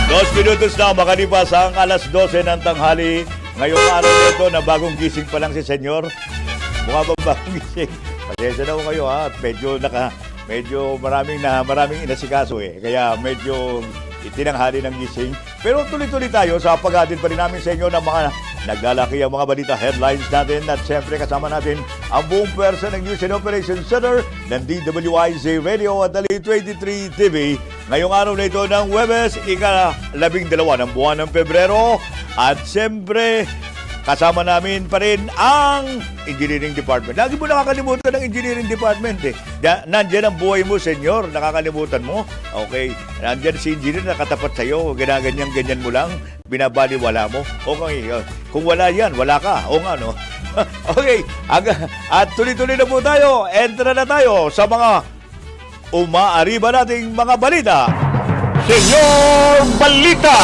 2 minutos na makalipas ang alas 12 ng tanghali. Ngayong araw nito na bagong gising pa lang si Senyor. Mukha ba bagong gising? Pasensya na ko kayo ha. Medyo maraming inasikaso eh. Kaya medyo itinanghali ng gising. Pero tuloy-tuloy tayo sa paghatid pa rin namin sa inyo ng mga naglalaki ang mga balita headlines natin. At siyempre kasama natin ang buong pwersa ng News and Operations Center ng DWIZ Radio at Ali 23 TV. Ngayong araw na ito ng Huwebes, ika-12 ng buwan ng Pebrero. At siyempre, kasama namin pa rin ang Engineering Department. Lagi mo nakakalimutan ng Engineering Department eh. Nandiyan ang buhay mo, senyor. Nakakalimutan mo. Okay. Nandiyan si Engineer nakatapat sa'yo. Ginaganyan-ganyan mo lang. Binabaliwala mo. Okay. Kung wala yan, wala ka. O nga, no? Okay. At tuloy-tuloy na po tayo. Entra na tayo sa mga umaariba nating mga balita. Senyor Balita!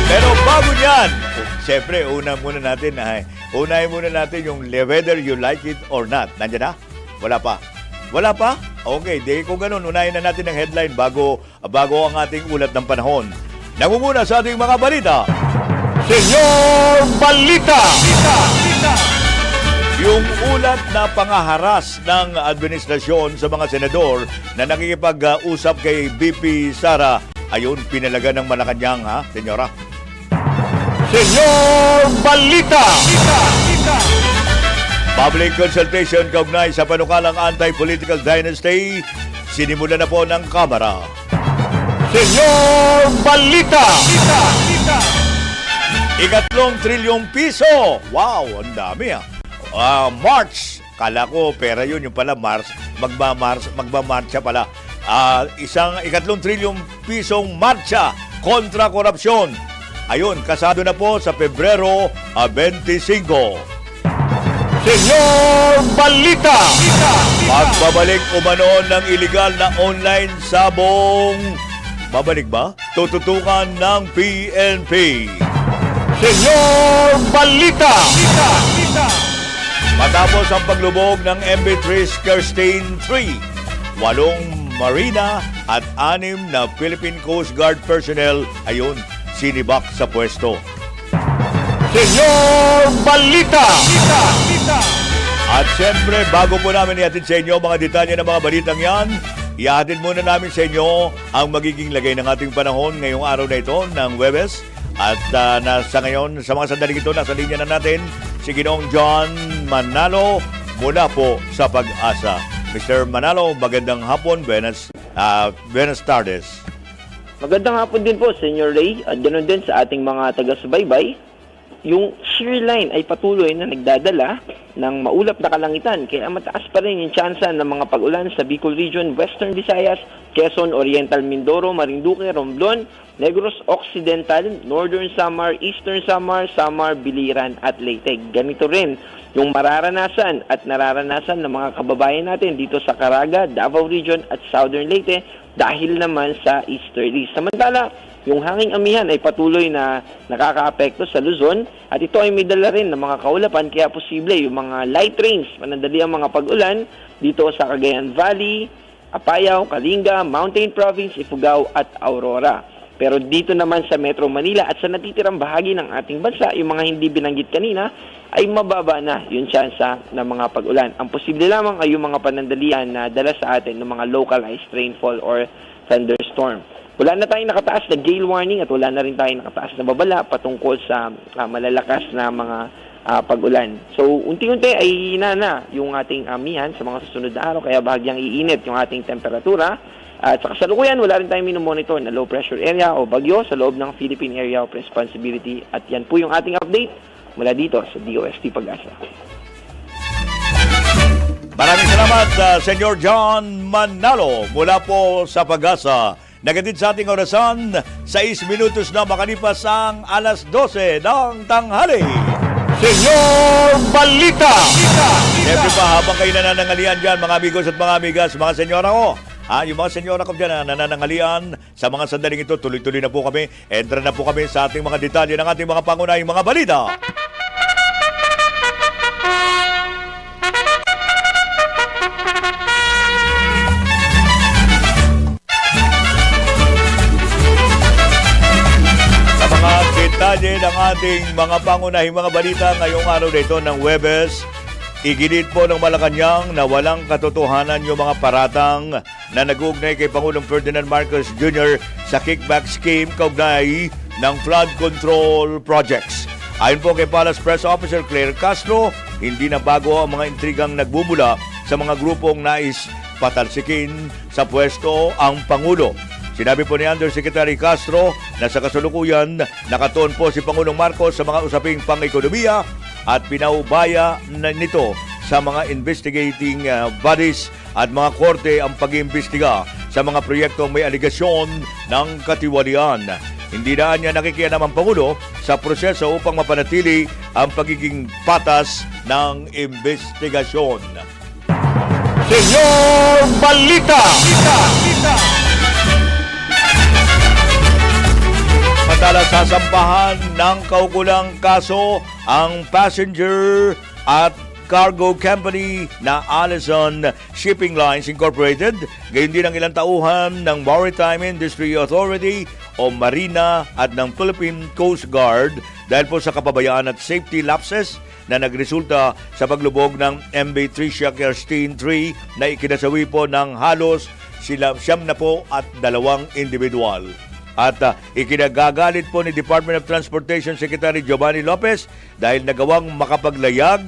Pero bago yan, siyempre, unahin muna natin yung whether you like it or not. Nandiyan na? Wala pa? Wala pa? Okay, kung ganun, unahin na natin ang headline bago ang ating ulat ng panahon. Nangunguna sa ating mga balita, Senyor Balita! Yung ulat na pangaharas ng administrasyon sa mga senador na nakikipag-usap kay BP Sara, ayun, pinalaga ng Malacanang, ha, senyora? Senyor Balita! Public consultation kaugnay sa panukalang anti-political dynasty, sinimula na po ng Kamara. Senyor Balita! 3 trilyong piso! Wow, ang dami March, kala ko pera yun, yung pala Mars, magmamarcha pala. 3 trilyong pisong marcha kontra korupsyon. Ayun, kasado na po sa Pebrero 25. Senyor Balita! Pagbabalik umano ng iligal na online sabong, babalik ba? Tututukan ng PNP. Senyor Balita! Matapos ang paglubog ng MV Trish Kirstein 3, 8 Marina at 6 na Philippine Coast Guard personnel, ayun, sinibak sa pwesto. Senyor Balita! At siyempre, bago po namin ihatid sa inyo mga detalye ng mga balitang yan, ihatid muna namin sa inyo ang magiging lagay ng ating panahon ngayong araw na ito ng Huwebes. At sa ngayon, sa mga sandaling ito, nasa linya na natin si Ginoong John Manalo mula po sa Pag-asa. Mr. Manalo, magandang hapon. Buenas tardes. Magandang hapon din po, Senyor Ray, at ganoon din sa ating mga taga-subaybay. Yung shear line ay patuloy na nagdadala ng maulap na kalangitan, kaya mataas pa rin yung tsansa ng mga pag-ulan sa Bicol Region, Western Visayas, Quezon, Oriental Mindoro, Marinduque, Romblon, Negros Occidental, Northern Samar, Eastern Samar, Samar, Biliran at Leyte. Ganito rin yung mararanasan at nararanasan ng mga kababayan natin dito sa Caraga, Davao Region at Southern Leyte dahil naman sa easterly. Samantala, yung hanging amihan ay patuloy na nakakaapekto sa Luzon at ito ay may dala rin ng mga kaulapan kaya posible yung mga light rains, manandali ang mga pag-ulan dito sa Cagayan Valley, Apayao, Kalinga, Mountain Province, Ifugao at Aurora. Pero dito naman sa Metro Manila at sa natitirang bahagi ng ating bansa, yung mga hindi binanggit kanina, ay mababa na yung tsansa ng mga pag-ulan. Ang posible lamang ay yung mga panandalian na dala sa atin ng mga localized rainfall or thunderstorm. Wala na tayong nakataas na gale warning at wala na rin tayong nakataas na babala patungkol sa malalakas na mga pag-ulan. So, unti-unti ay na yung ating amihan sa mga susunod na araw, kaya bahagyang iinit yung ating temperatura. At sa kasalukuyan, wala rin tayong minomonitor na low pressure area o bagyo sa loob ng Philippine Area of Responsibility. At yan po yung ating update mula dito sa DOST Pag-asa. Maraming salamat, Senyor John Manalo mula po sa Pag-asa. Nagatid sa ating orasan, 6 minutos na makalipas ang alas 12 ng tanghali. Senyor Balita! Siyempre pa, habang kayo nananangalian dyan, mga amigos at mga amigas, mga senyora ko, yung mga senyora ko dyan na nananangalian, sa mga sandaling ito, tuloy-tuloy na po kami. Entra na po kami sa ating mga detalye ng ating mga pangunahing mga balita. detalye ng ating mga pangunahing mga balita ngayong araw na ito ng Huwebes. Iginit po ng Malacanang na walang katotohanan yung mga paratang na nag-uugnay kay Pangulong Ferdinand Marcos Jr. sa kickback scheme kaugnay ng flood control projects. Ayon po kay Palace Press Officer Claire Castro, hindi na bago ang mga intrigang nagbubula sa mga grupong nais patalsikin sa pwesto ang Pangulo. Sinabi po ni Undersecretary Castro na sa kasulukuyan nakatuon po si Pangulong Marcos sa mga usaping pang-ekonomiya at pinaubaya na nito sa mga investigating bodies at mga korte ang pag-iimbestiga sa mga proyektong may aligasyon ng katiwalian. Hindi na niya nakikialam ang Pangulo sa proseso upang mapanatili ang pagiging patas ng investigasyon. Senyor Balita! Madalas sasampahan ng kaukulang kaso ang passenger at cargo company na Allison Shipping Lines Incorporated, gayon din ang ilang tauhan ng Maritime Industry Authority o Marina at ng Philippine Coast Guard dahil po sa kapabayaan at safety lapses na nagresulta sa paglubog ng MV Tricia Kerstin 3 na ikinasawi po ng halos siyam na po at 2 individual. At ikinagagalit po ni Department of Transportation Secretary Giovanni Lopez dahil nagawang makapaglayag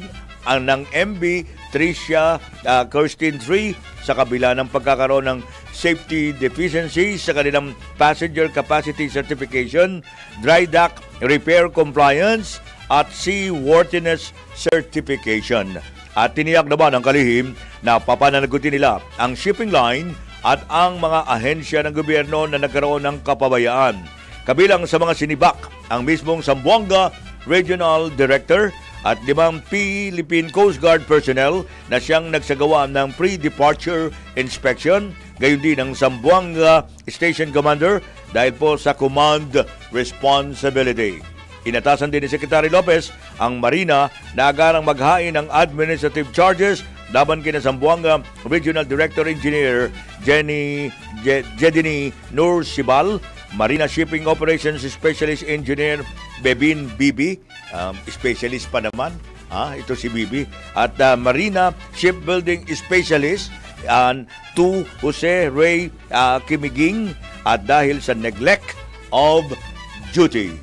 ang ng MV Tricia Kerstin 3 sa kabila ng pagkakaroon ng safety deficiency sa kanilang passenger capacity certification, dry dock repair compliance at seaworthiness certification. At tiniyak naman ang kalihim na papananagutin nila ang shipping line at ang mga ahensya ng gobyerno na nagkaroon ng kapabayaan. Kabilang sa mga sinibak ang mismong Zamboanga Regional Director at 5 Philippine Coast Guard personnel na siyang nagsagawa ng pre-departure inspection, gayon din ang Zamboanga Station Commander dahil po sa command responsibility. Inatasan din ni Secretary Lopez ang Marina na agarang maghain ng administrative charges laban kina Zamboanga Regional Director Engineer Jedini Nur Sibal, Marina Shipping Operations Specialist Engineer Bebin Bibi, specialist pa naman, ito si Bibi, at Marina Shipbuilding Specialist to Jose Ray Kimiging at dahil sa neglect of duty.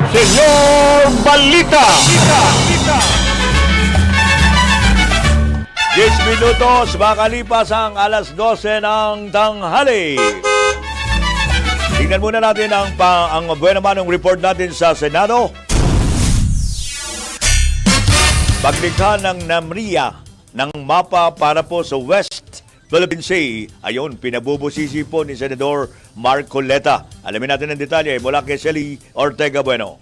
Senyor Balita! 10 minutos makalipas ang alas 12 ng tanghali. Tingnan muna natin ang buena manong report natin sa Senado. Paglikha ng NAMRIA ng mapa para po sa West Philippine Sea. Ayon, pinabubusisi po ni Senador Marcoleta. Alamin natin ang detalye mula kay Shelly Ortega Bueno.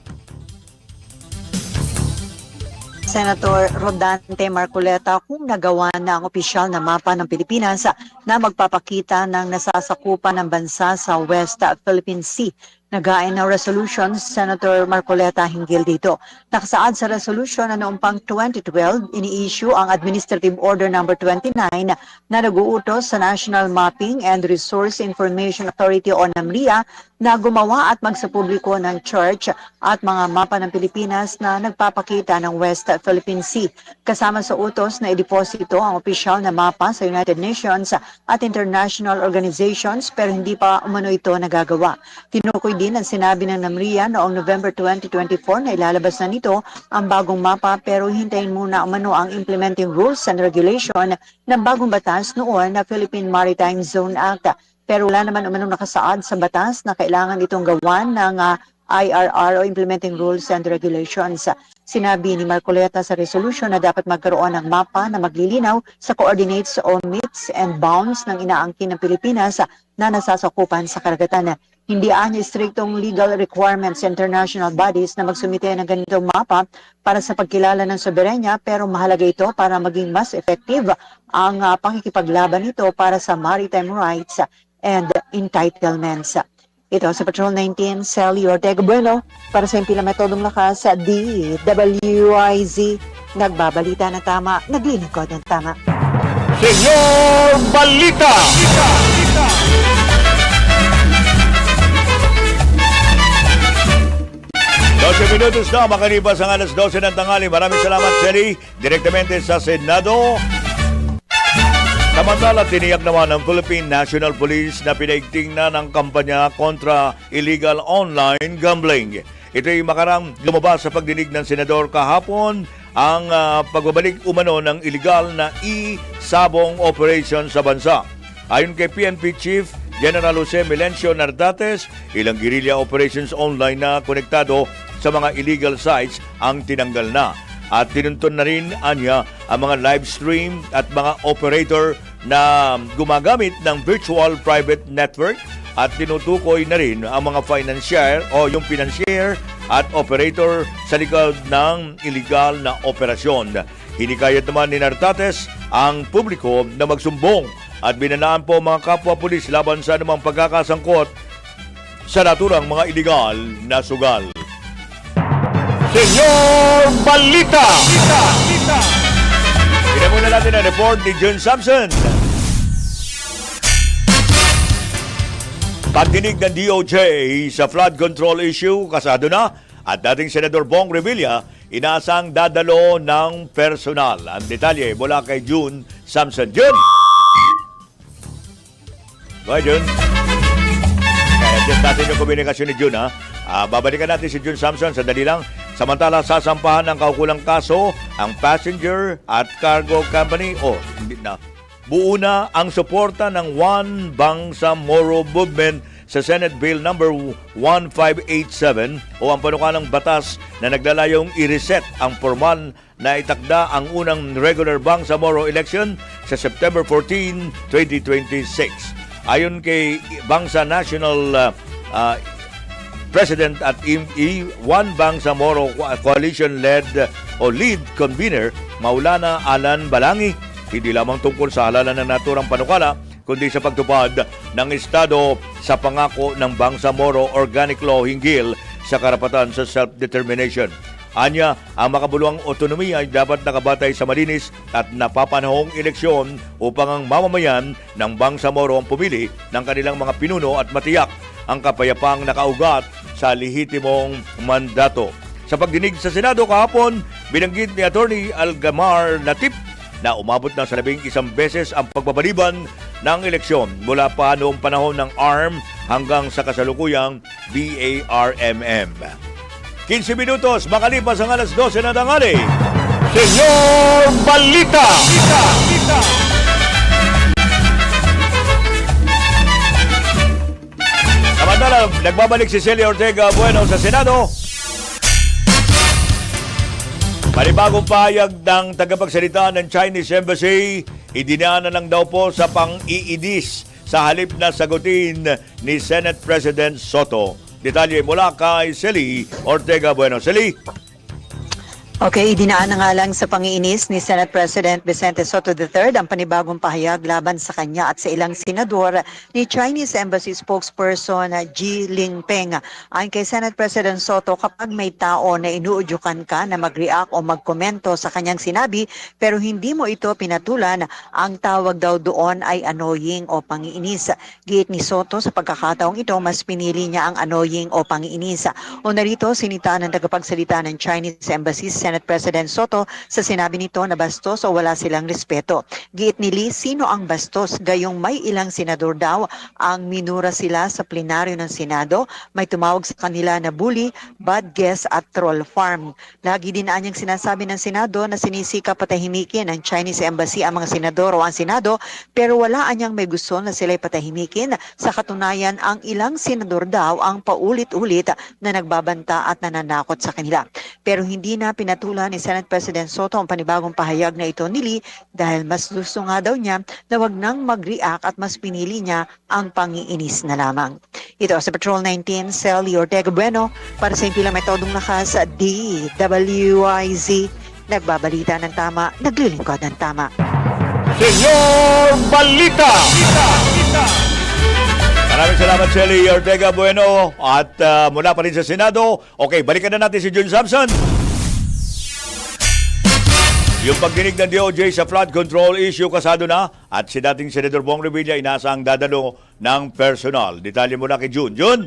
Senator Rodante Marcoleta kung nagawa na ang opisyal na mapa ng Pilipinas na magpapakita ng nasasakupan ng bansa sa West Philippine Sea. Nagain ng resolution, Senator Marcoleta hinggil dito. Nakasaad sa resolution na noong pang 2012, ini-issue ang Administrative Order No. 29 na nag-uutos sa National Mapping and Resource Information Authority o NAMRIA na gumawa at magsapubliko ng chart at mga mapa ng Pilipinas na nagpapakita ng West Philippine Sea. Kasama sa utos na ideposito ang opisyal na mapa sa United Nations at international organizations pero hindi pa umano ito nagagawa. Tinukoy din ang sinabi ng NAMRIA noong November 2024 na ilalabas na nito ang bagong mapa pero hintayin muna umano ang implementing rules and regulation ng bagong batas noon na Philippine Maritime Zone Act. Pero wala naman umanong nakasaad sa batas na kailangan itong gawan ng IRR o Implementing Rules and Regulations. Sinabi ni Marcoleta sa resolution na dapat magkaroon ng mapa na maglilinaw sa coordinates o meets and bounds ng inaangkin ng Pilipinas na nasasakupan sa karagatan. Hindi anya striktong legal requirements sa international bodies na magsumite ng ganitong mapa para sa pagkilala ng soberenya pero mahalaga ito para maging mas effective ang pakikipaglaban nito para sa maritime rights and entitlements. Ito sa Patrol 19, Sally Ortega Bueno para sa Impila Metodong Lakas sa DWIZ. Nagbabalita ng tama, naglilingkod ng tama. Senyor Balita! minutos na makalipas ang alas 12 ng tanghali. Maraming salamat, Sally. Direktamente sa Senado. Samantala, tiniyak naman ng Philippine National Police na pinaigting na ng kampanya kontra illegal online gambling. Ito'y makarang lumabas sa pagdinig ng Senador kahapon ang pagbabalik umano ng illegal na e-sabong operation sa bansa. Ayon kay PNP Chief General Jose Melencio Nardates, ilang guerrilla operations online na konektado sa mga illegal sites ang tinanggal na. At tinuntun na rin anya ang mga live stream at mga operator na gumagamit ng virtual private network at tinutukoy na rin ang mga financier o yung financier at operator sa likod ng illegal na operasyon. Hinikayat naman ni Nartates ang publiko na magsumbong at binanaan po mga kapwa-pulis laban sa anumang pagkakasangkot sa naturang mga illegal na sugal. Senyor Balita! Tignan muna natin ang report ni Jun Samson. Pagdinig ng DOJ sa flood control issue, kasado na at dating Senador Bong Revilla, inaasang dadalo ng personal. Ang detalye mula kay Jun Samson. Jun! Bye, Jun. Kaya adjust natin yung komunikasyon ni Jun, ha? Babalikan natin si Jun Samson sa dali lang. Samantala, sasampahan ng kaukulang kaso ang passenger at cargo company. Hindi na. Buo na ang suporta ng One Bangsamoro Movement sa Senate Bill number 1587 o ang panukalang batas na naglalayong i-reset ang formal na itakda ang unang regular Bangsamoro election sa September 14, 2026. Ayon kay Bangsa National President at One Bangsamoro Coalition-led o lead convener Maulana Alan Balangi, hindi lamang tungkol sa halalan ng naturang panukala, kundi sa pagtupad ng Estado sa pangako ng Bangsamoro Organic Law hinggil sa karapatan sa self-determination. Anya, ang makabuluhang otonomiya ay dapat nakabatay sa malinis at napapanahong eleksyon upang ang mamamayan ng Bangsamoro ang pumili ng kanilang mga pinuno at matiyak ang kapayapaang nakaugat sa lehitimong mandato. Sa pagdinig sa Senado kahapon, binanggit ni Attorney Algamar Natip na umabot na sa 11 beses ang pagbabaliban ng eleksyon mula pa noong panahon ng ARM hanggang sa kasalukuyang BARMM. 15 minutos, makalipas ang alas 12 na tanghali. Senyor Balita! Samantala, nagbabalik si Celia Ortega Bueno sa Senado. Panibagong pahayag ng tagapagsalita ng Chinese Embassy, idinaanan lang daw po sa pang-iidis sa halip na sagutin ni Senate President Soto. Detalye mula kay Celia Ortega Bueno. Celia? Okay, idinaan na nga lang sa pangiinis ni Senate President Vicente Soto III ang panibagong pahayag laban sa kanya at sa ilang senador ni Chinese Embassy spokesperson Ji Lingpeng. Ayon kay Senate President Soto, kapag may tao na inuudyukan ka na mag-react o magkomento sa kanyang sinabi pero hindi mo ito pinatulan, ang tawag daw doon ay annoying o pangiinis. Giit ni Soto, sa pagkakataong ito, mas pinili niya ang annoying o pangiinis. O narito, sinita ng tagapagsalita ng Chinese Embassy Senate President Soto sa sinabi nito na bastos o wala silang respeto. Giit ni Lee, sino ang bastos? Gayong may ilang senador daw ang minura sila sa plenaryo ng Senado, may tumawag sa kanila na bully, bad guess at troll farm. Lagi din anyang sinasabi ng Senado na sinisika patahimikin ng Chinese Embassy ang mga senador o ang Senado, pero wala anyang may gusto na sila'y patahimikin. Sa katunayan, ang ilang senador daw ang paulit-ulit na nagbabanta at nananakot sa kanila. Pero hindi na pinatulan ni Senate President Soto ang panibagong pahayag na ito ni Lee dahil mas gusto nga daw niya na wag nang mag-react at mas pinili niya ang pangiinis na lamang. Ito sa Patrol 19, Celia Ortega Bueno para sa impilang metodong lakas DWIZ. Nagbabalita ng tama, naglilingkod ng tama. Senyor Balita! Maraming salamat, Celia Ortega Bueno. At mula pa rin sa Senado, okay, balikan na natin si Jun Samson. Yung pagdinig ng DOJ sa flood control issue kasado na at si dating Senador Bong Revilla inaasang dadalo ng personal. Detalye muna kay Jun. Jun?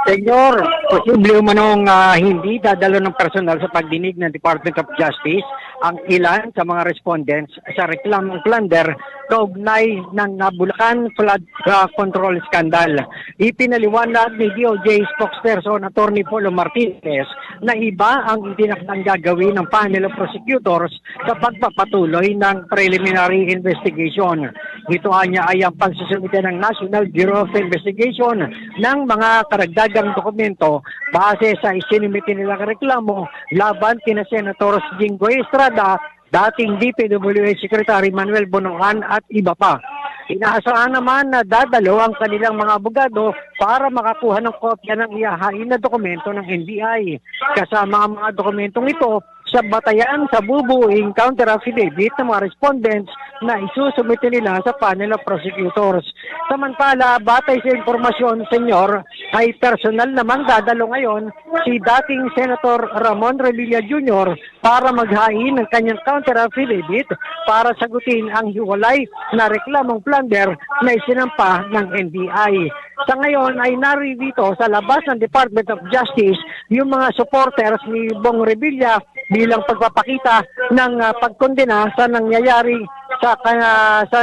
Senyor, posible umanong hindi dadalo ng personal sa pagdinig ng Department of Justice ang ilan sa mga respondents sa reklamong plunder kaugnay ng Bulacan flood control scandal. Ipinaliwanag ni DOJ spokesperson Attorney Polo Martinez na iba ang itinakdang gagawin ng panel of prosecutors sa pagpapatuloy ng preliminary investigation. Ito anya ay ang pagsusumite ng National Bureau of Investigation ng mga karagdagang dokumento base sa isinumite nilang reklamo laban kina Senators Jinggoy Estrada, dating DPWH Secretary Manuel Bonoan at iba pa. Inaasahan naman na dadalo ang kanilang mga abogado para makakuha ng kopya ng ihahain na dokumento ng NBI. Kasama ang mga dokumentong ito sa batayan sa bubuing counter affidavit ng mga respondents na isusumite nila sa panel of prosecutors. Samantala, batay sa informasyon, senyor, ay personal namang dadalo ngayon si dating Senator Ramon Revilla Jr. para maghain ng kanyang counter affidavit para sagutin ang hiwalay na reklamong plunder na isinampa ng NBI. Sa ngayon ay naririto sa labas ng Department of Justice yung mga supporters ni Bong Revilla bilang pagpapakita ng pagkondena sa nangyayari sa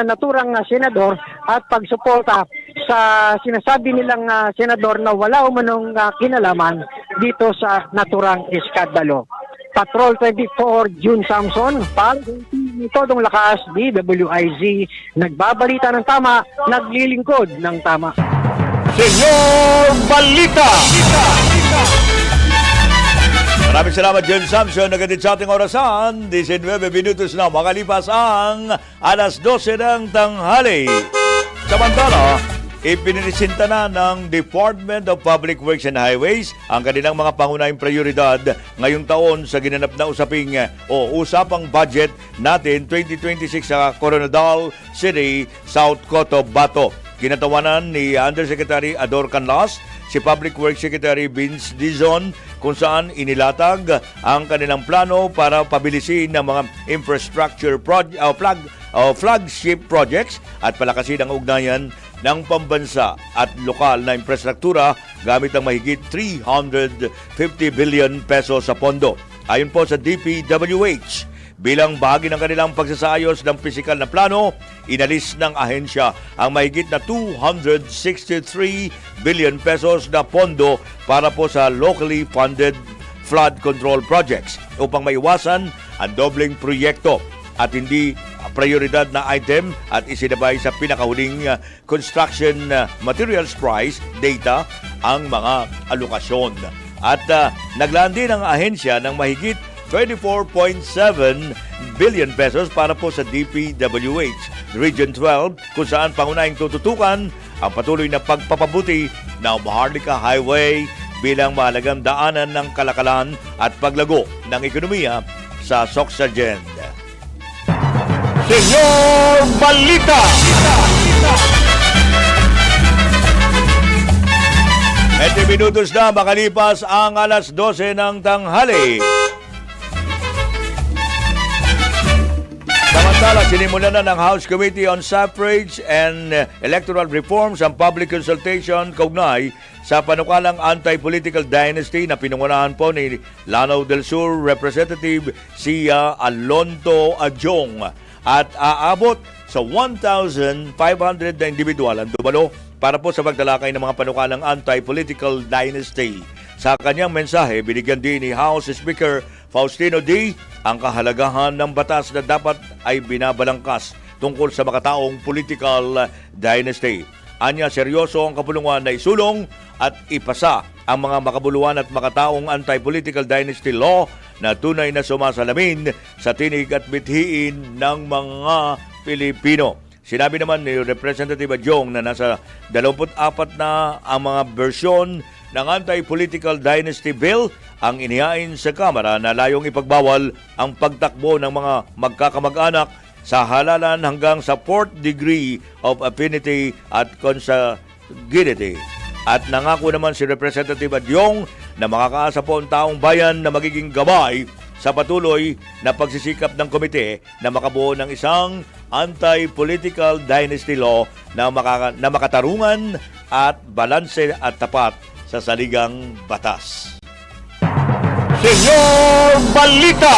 naturang senador at pagsuporta sa sinasabi nilang senador na wala umanong kinalaman dito sa naturang eskandalo. Patrol 24, June Samson, Todong Lakas, DWIZ, nagbabalita ng tama, naglilingkod ng tama. Senyor Balita! Maraming salamat, John Samson. Nagatid sa ating orasan, 19 minutos na makalipas ang alas 12 ng tanghali. Samantala, ipinisinta na ng Department of Public Works and Highways ang kanilang mga pangunahing prioridad ngayong taon sa ginanap na usapang budget natin 2026 sa Coronadal City, South Cotabato. Kinatawanan ni Undersecretary Ador Canlas, si Public Works Secretary Vince Dizon, kung saan inilatag ang kanilang plano para pabilisin ng mga infrastructure flagship projects at palakasin ang ugnayan ng pambansa at lokal na infrastruktura gamit ang mahigit 350 billion pesos sa pondo. Ayon po sa DPWH, bilang bahagi ng kanilang pagsasaayos ng pisikal na plano, inalis ng ahensya ang mahigit na 263 billion pesos na pondo para po sa locally funded flood control projects upang maiwasan ang dobleng proyekto at hindi prioridad na item at isinabay sa pinakahuling construction materials price data ang mga alokasyon. At naglaan din ang ahensya ng mahigit 24.7 billion pesos para po sa DPWH Region 12 kung saan pangunahing tututukan ang patuloy na pagpapabuti ng Maharlika Highway bilang mahalagang daanan ng kalakalan at paglago ng ekonomiya sa Sorsogon. Senyor Balita! 20 minutos na makalipas ang alas 12 ng tanghali. Samantala, sinimulan na ng House Committee on Suffrage and Electoral Reforms ang public consultation kaugnay sa panukalang anti-political dynasty na pinangunahan po ni Lanao del Sur Representative Sia Alonto Adjong at aabot sa 1,500 na individual ang dumalo para po sa pagtalakay ng mga panukalang anti-political dynasty. Sa kanyang mensahe, binigyan din ni House Speaker Faustino D. ang kahalagahan ng batas na dapat ay binabalangkas tungkol sa makataong political dynasty. Anya, seryoso ang kapulungan na isulong at ipasa ang mga makabuluhan at makataong anti-political dynasty law na tunay na sumasalamin sa tinig at bithiin ng mga Pilipino. Sinabi naman ni Representative Adjong na nasa 24 na ang mga bersyon ng anti-political dynasty bill ang inihain sa Kamara na layong ipagbawal ang pagtakbo ng mga magkakamag-anak sa halalan hanggang sa 4th degree of affinity at consanguinity. At nangako naman si Representative Adjong na makakaasa po ang taong bayan na magiging gabay sa patuloy na pagsisikap ng komite na makabuo ng isang anti-political dynasty law na makatarungan at balanse at tapat sa saligang batas. Senyor Balita!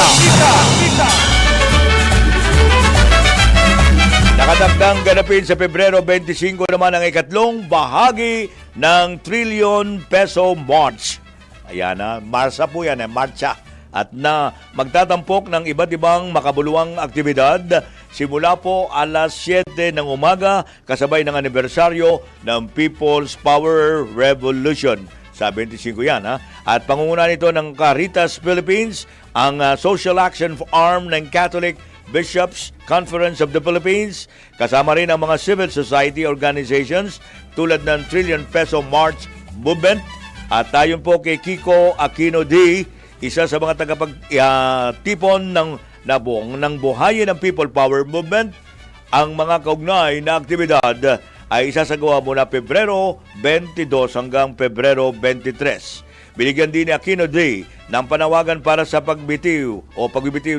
Nakatakdang ganapin sa Pebrero 25 naman ang ikatlong bahagi ng trillion peso march. Ayan na, Marsa po yan, marcha. At na magtatampok ng iba't ibang makabuluhang aktibidad simula po alas 7 ng umaga kasabay ng anibersaryo ng People's Power Revolution. Sa 25 yan, ha? At pangunguna nito ng Caritas Philippines, ang social action arm ng Catholic Bishops Conference of the Philippines, kasama rin ang mga civil society organizations tulad ng Trillion Peso March Movement. At tayon po kay Kiko Aquino D, isa sa mga tagapagtipon ng buhayin ng People Power Movement. Ang mga kaugnay na aktibidad ay isasagawa mula Pebrero 22 hanggang Pebrero 23. Binigyan din ni Aquino D ng panawagan para sa pagbitiw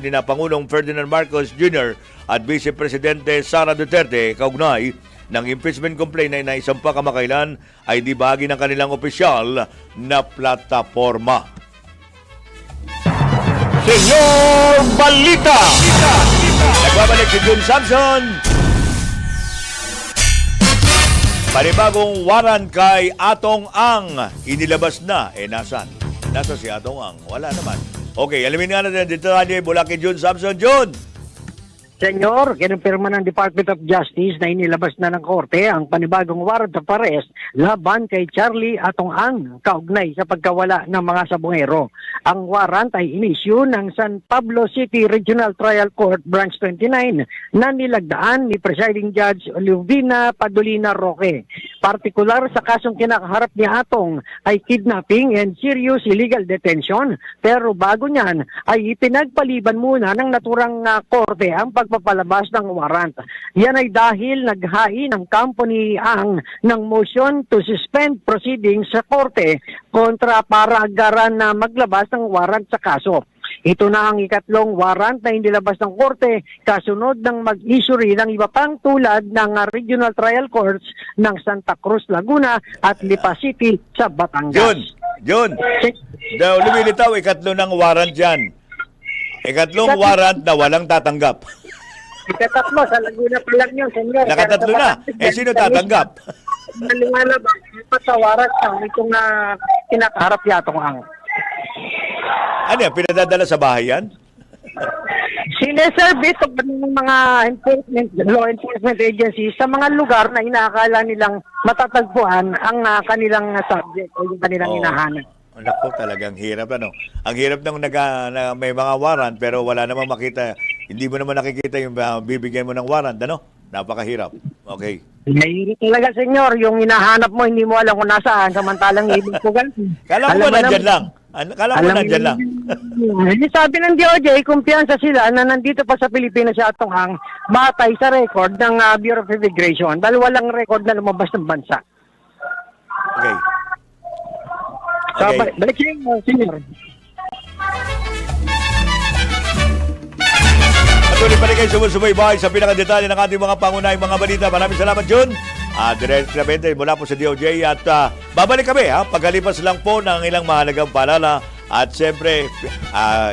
ni na Pangulong Ferdinand Marcos Jr. at Vice Presidente Sara Duterte kaugnay ng impeachment complaint na inaisampa kamakailan ay di bahagi ng kanilang opisyal na plataforma. Senyor Balita! Nagbabalik si Jun Samson. Panibagong waran kay Atong Ang inilabas na. Nasan? Nasa si Atong Ang? Wala naman. Okay, alamin nga natin dito mula kay Jun Samson. Jun! Senyor, kinumpirma ng Department of Justice na inilabas na ng Korte ang panibagong warrant of arrest laban kay Charlie Atong Ang kaugnay sa pagkawala ng mga sabungero. Ang warrant ay inisyu ng San Pablo City Regional Trial Court Branch 29 na nilagdaan ni Presiding Judge Olivina Padolina Roque. Partikular sa kasong kinakaharap ni Atong ay kidnapping and serious illegal detention, pero bago niyan ay ipinagpaliban muna ng naturang korte ang pagpapalabas ng warrant. Yan ay dahil naghain ng kampo ni Ang ng motion to suspend proceedings sa korte kontra para agaran na maglabas ng warrant sa kaso. Ito na ang ikatlong warrant na inilabas ng korte kasunod ng mag-issue rin ng iba pang tulad ng regional trial courts ng Santa Cruz, Laguna at Lipa City sa Batangas. Jun, lumilitaw ikatlo ng warrant dyan. Ikatlong warrant na walang tatanggap. Ikatatlo, sa Laguna pa lang yun, senyor. Nakatatlo na. Sino tatanggap? Naliwala ba? Sa warrant itong kinakaharap yatong Ang. Ano yan? Pinadadala sa bahay yan? Sineservice ng mga law enforcement agencies sa mga lugar na inaakala nilang matatagpuan ang kanilang subject o yung kanilang hinahanap. Naku, talagang hirap. Ang hirap nung na may mga warrant pero wala namang makita. Hindi mo naman nakikita yung bibigyan mo ng warrant. Napakahirap. Okay. Mahirap talaga, senyor. Yung hinahanap mo, hindi mo alam kung nasaan. Samantalang ibig ko ganun. Kala mo ba nandyan lang? Kala mo nandyan lang? Sabi ng DOJ, kumpiyansa sila na nandito pa sa Pilipinas si Atong Ang matay sa record ng Bureau of Immigration dahil walang record na lumabas ng bansa. Okay. Balik siya, senyor. Patuloy pa rin kayo sumusubaybay sa pinakadetalye ng ating mga pangunahing mga balita. Maraming salamat, Jun. Direktamente mula po sa DOJ at babalik kami pagkalipas lang po ng ilang mahalagang paalala at siyempre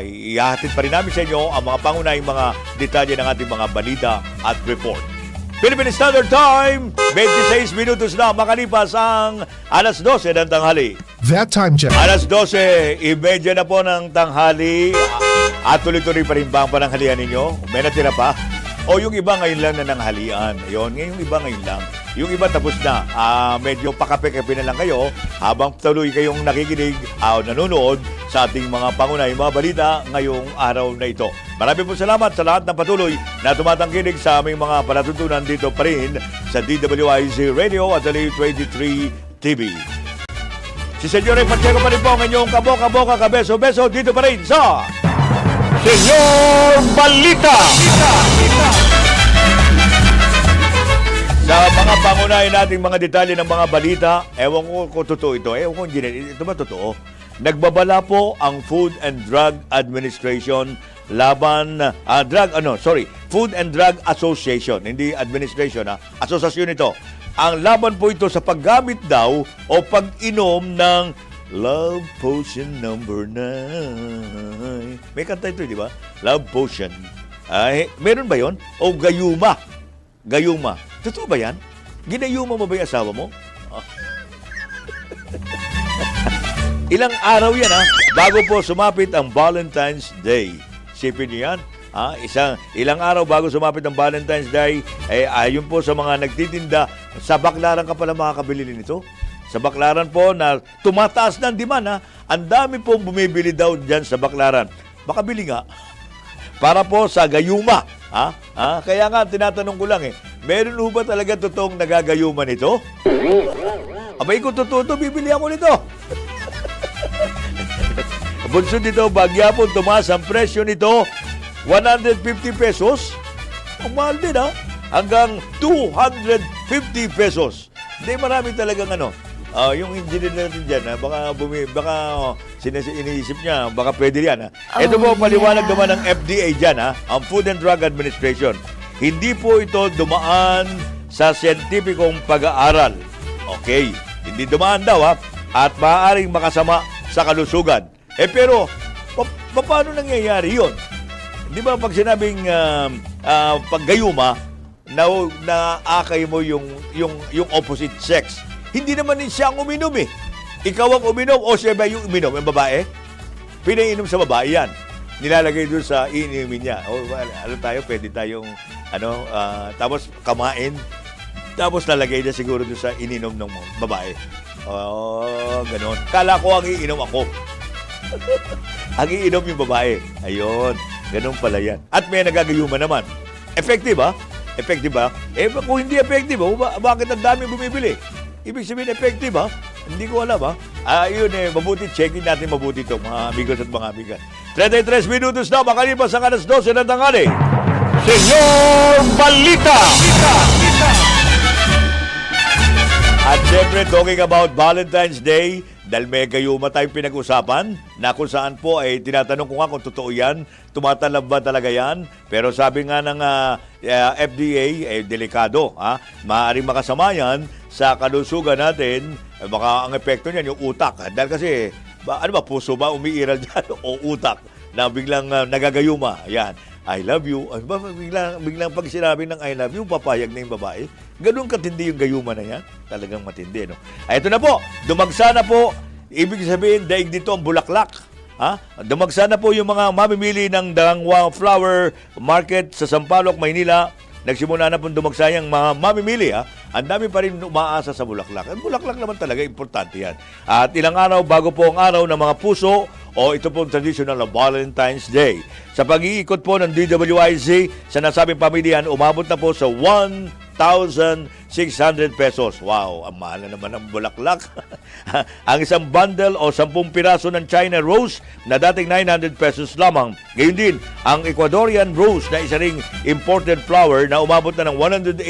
ihahatid pa rin namin sa inyo ang mga pangunahing mga detalye ng ating mga balita at report. Philippine Standard Time, 26 minutos na makalipas ang alas 12 ng tanghali. That time check. Alas 12:30 na po ng tanghali at tuloy-tuloy pa rin ba ang pananghalian ninyo? May natira pa? O yung iba ngayon lang na nanghalian? Yun, yung iba ngayon lang. Yung iba tapos na. Medyo pakape-kape na lang kayo habang tuloy kayong nakikinig o nanonood sa ating mga pangunahing mga balita ngayong araw na ito. Maraming po salamat sa lahat ng patuloy na tumatangkinig sa aming mga palatuntunan dito pa rin sa DWIZ Radio at Aliw 23 TV. Si Senyor Pacheco pa rin po ang inyong kaboka-boka, kabeso-beso dito pa rin sa Senyor Balita! Sa mga pangunahin nating mga detalye ng mga balita, ewan ko kung totoo ito. Ewan ko ito ba totoo? Nagbabala po ang Food and Drug Administration laban Food and Drug Association, hindi administration asosasyon ito. Ang laban po ito sa paggamit daw o pag-inom ng Love Potion number 9. May kanta ito, di ba? Love Potion. Ay, meron ba yon? O gayuma? Gayuma. Totoo ba yan? Ginayuma mo ba yung asawa mo? Ilang araw yan, bago po sumapit ang Valentine's Day. Sipin niyo yan. Ilang araw bago sumapit ang Valentine's Day, ayon po sa mga nagtitinda, sa Baclaran ka pala makakabili nito. Sa Baclaran po na tumataas ng demand, ang dami pong bumibili daw dyan sa Baclaran. Makabili nga. Para po sa gayuma. Kaya nga, tinatanong ko lang meron ho ba talaga totoong nagagayuma nito? Abay, kung totoo to, bibili ako nito. Bunso dito, Bagyapon, tumaas ang presyo nito, 150 pesos. Ang mahal din, hanggang 250 pesos. Hindi, marami talagang yung engineer natin dyan, baka iniisip niya, baka pwede yan. Ito po, paliwanag naman ng FDA dyan, ang Food and Drug Administration. Hindi po ito dumaan sa siyentipikong pag-aaral. Okay, hindi dumaan daw, at maaaring makasama sa kalusugan. Pero, paano nangyayari yun? Di ba pag sinabing paggayuma, naakay mo yung opposite sex, hindi naman din siya ang uminom Ikaw ang uminom o siya ba yung uminom? Ang babae? Pinainom sa babae yan. Nilalagay doon sa inumin niya. Pwede tayong, tapos kamain. Tapos lalagay niya siguro doon sa ininom ng babae. Ganon. Kala ko ang iinom ako. Ang iinom yung babae. Ayun. Ganon pala yan. At may nagagayuma naman. Effective, Effective ba? Kung hindi effective, bakit ang dami bumibili? Ibig sabihin effective, Hindi ko alam, Ayun, mabuti. Checkin natin mabuti ito, mga amigos at mga amigas. 33 minutos na, makalipas ang alas 12 ng tanghali. Senyor Balita! At siyempre, talking about Valentine's Day, dahil may gayuma tayong pinag-usapan, na kung saan po ay tinatanong ko nga kung totoo yan, tumatalab ba talaga yan? Pero sabi nga ng FDA, delikado. Maaaring makasama yan sa kalusugan natin, baka ang epekto niyan yung utak. Dahil kasi, puso ba umiiral dyan o utak na biglang nagagayuma? Yan. I love you. Biglang pag sinabi ng I love you, papayag na yung babae. Ganun katindi yung gayuma na yan. Talagang matindi, no? Ito na po. Dumagsa na po. Ibig sabihin, daig dito ang bulaklak. Dumagsa na po yung mga mamimili ng Dangwa Flower Market sa Sampaloc, Maynila. Nagsimula na po dumagsa yung mga mamimili. Ang dami pa rin umaasa sa bulaklak. Ang bulaklak naman talaga, importante yan. At ilang araw bago po ang araw ng mga puso, o ito po ang traditional na Valentine's Day. Sa pag-iikot po ng DWIZ sa nasabing pamilyan, umabot na po sa 1,600 pesos. Wow, ang mahal na naman ang bulaklak. Ang isang bundle o 10 piraso ng China Rose na dating 900 pesos lamang. Gayun din, ang Ecuadorian Rose na isa ring imported flower na umabot na ng 180,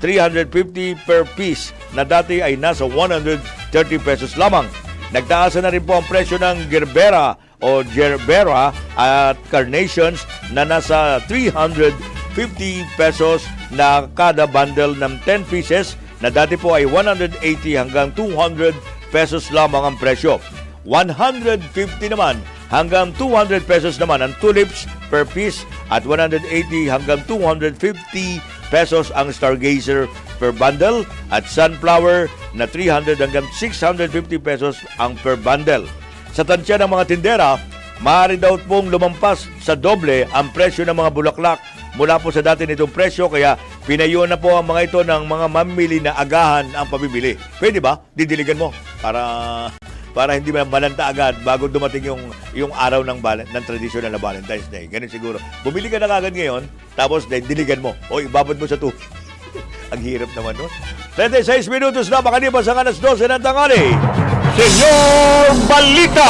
350 per piece na dati ay nasa 130 pesos lamang. Nagtaasan na rin po ang presyo ng Gerbera o Gerbera at Carnations na nasa 350 pesos na kada bundle ng 10 pieces na dati po ay 180 hanggang 200 pesos lamang ang presyo. 150 naman hanggang 200 pesos naman ang tulips per piece at 180 hanggang 250 pesos ang Stargazer per bundle at sunflower na 300 hanggang 650 pesos ang per bundle. Sa tansya ng mga tindera, maaari daw pong lumampas sa doble ang presyo ng mga bulaklak mula po sa dati nitong presyo, kaya pinayo na po ang mga ito ng mga mamimili na agahan ang pabibili. Pwede ba? Didiligan mo para hindi malanta agad bago dumating yung araw ng traditional na Valentine's Day. Ganun siguro. Bumili ka na agad ngayon, tapos diligan mo o ibabad mo sa tubig. Ang hirap naman, no? 36 minutos na, makalipas ang alas 12 ng tanghali. Senyor Balita!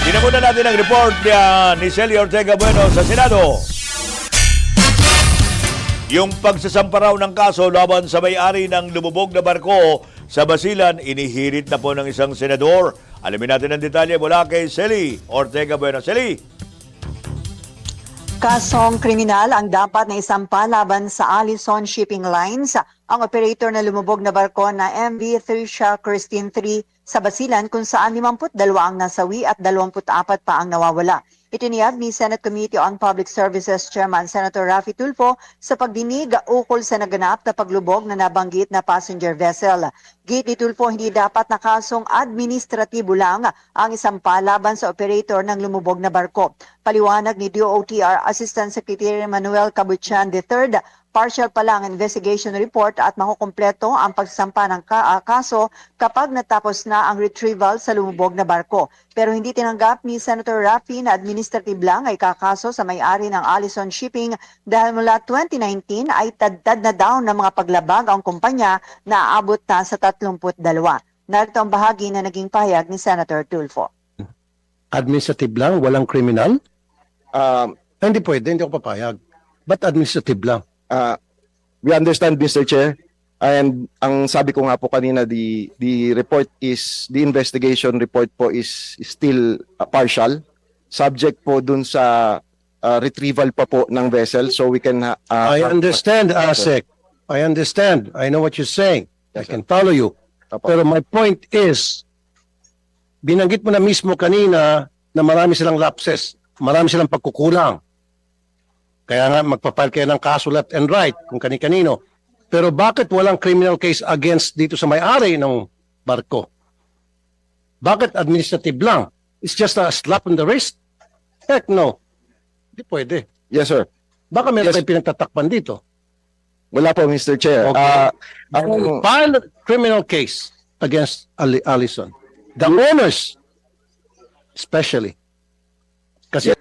Tinamunan natin ang report ni Celia Ortega Bueno sa Senado. Yung pagsasampa raw ng kaso laban sa may-ari ng lumubog na barko sa Basilan, inihirit na po ng isang senador. Alamin natin ang detalye mula kay Celia Ortega Bueno. Celia! Kasong kriminal ang dapat na isampa laban sa Allison Shipping Lines, ang operator na lumubog na barko na MV Trisha Christine 3 sa Basilan kung saan 52 ang nasawi at 24 pa ang nawawala. Itiniyag ni Senate Committee on Public Services Chairman Senator Raffy Tulfo sa pagdinig ukol sa naganap na paglubog na nabanggit na passenger vessel. Gate ni Tulfo, hindi dapat na kasong administratibo lang ang isampa laban sa operator ng lumubog na barko. Paliwanag ni DOTR Assistant Secretary Manuel Cabuchan III, partial pa lang investigation report at makukumpleto ang pagsasampa ng kaso kapag natapos na ang retrieval sa lumubog na barko. Pero hindi tinanggap ni Senator Raffy na administrative lang ay kakaso sa may-ari ng Allison Shipping dahil mula 2019 ay tad na daw ng mga paglabag ang kumpanya na aabot na sa 32. Narito ang bahagi na naging pahayag ni Senator Tulfo. Administrative lang, walang criminal? Hindi pwede, hindi ako papayag. But administrative lang. We understand, Mr. Chair, and ang sabi ko nga po kanina, the report is, the investigation report po is still partial, subject po dun sa retrieval pa po ng vessel, so we can... I understand, Asek. I understand. I know what you're saying. I can follow you. Pero my point is, binanggit mo na mismo kanina na marami silang lapses, marami silang pagkukulang. Kaya nga magpapile kayo ng kaso left and right kung kani-kanino. Pero bakit walang criminal case against dito sa may-ari ng barko? Bakit administrative lang? It's just a slap on the wrist? Heck no. Hindi pwede. Yes, sir. Baka meron Yes. tayong pinagtatakpan dito. Wala po, Mr. Chair. Okay. Ang- File a criminal case against Allison. The owners, especially. Kasi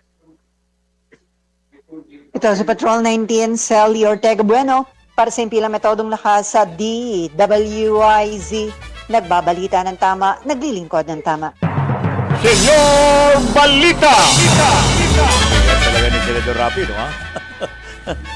Ito si Patrol 19, Sally Ortega Bueno, para sa impilang metodong lakas sa DWIZ. Nagbabalita ng tama, naglilingkod ng tama. Senyor Balita! Yan talaga ni Senator Raffy, no, ha?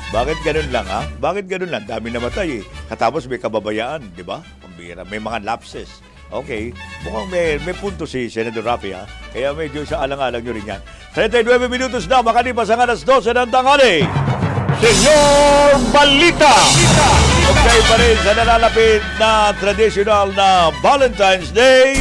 Bakit ganun lang, ha? Bakit ganun lang? Dami namatay, eh. Katapos may kababayaan, di ba? Pambira, may mga lapses. Okay, mukhang may punto si Senator Raffy, ha? Kaya medyo sa alang-alang nyo rin yan. 39 minutos na, makalipas ang alas 12 ng tanghali. Senyor Balita! Okay pa rin sa nalalapit na traditional na Valentine's Day.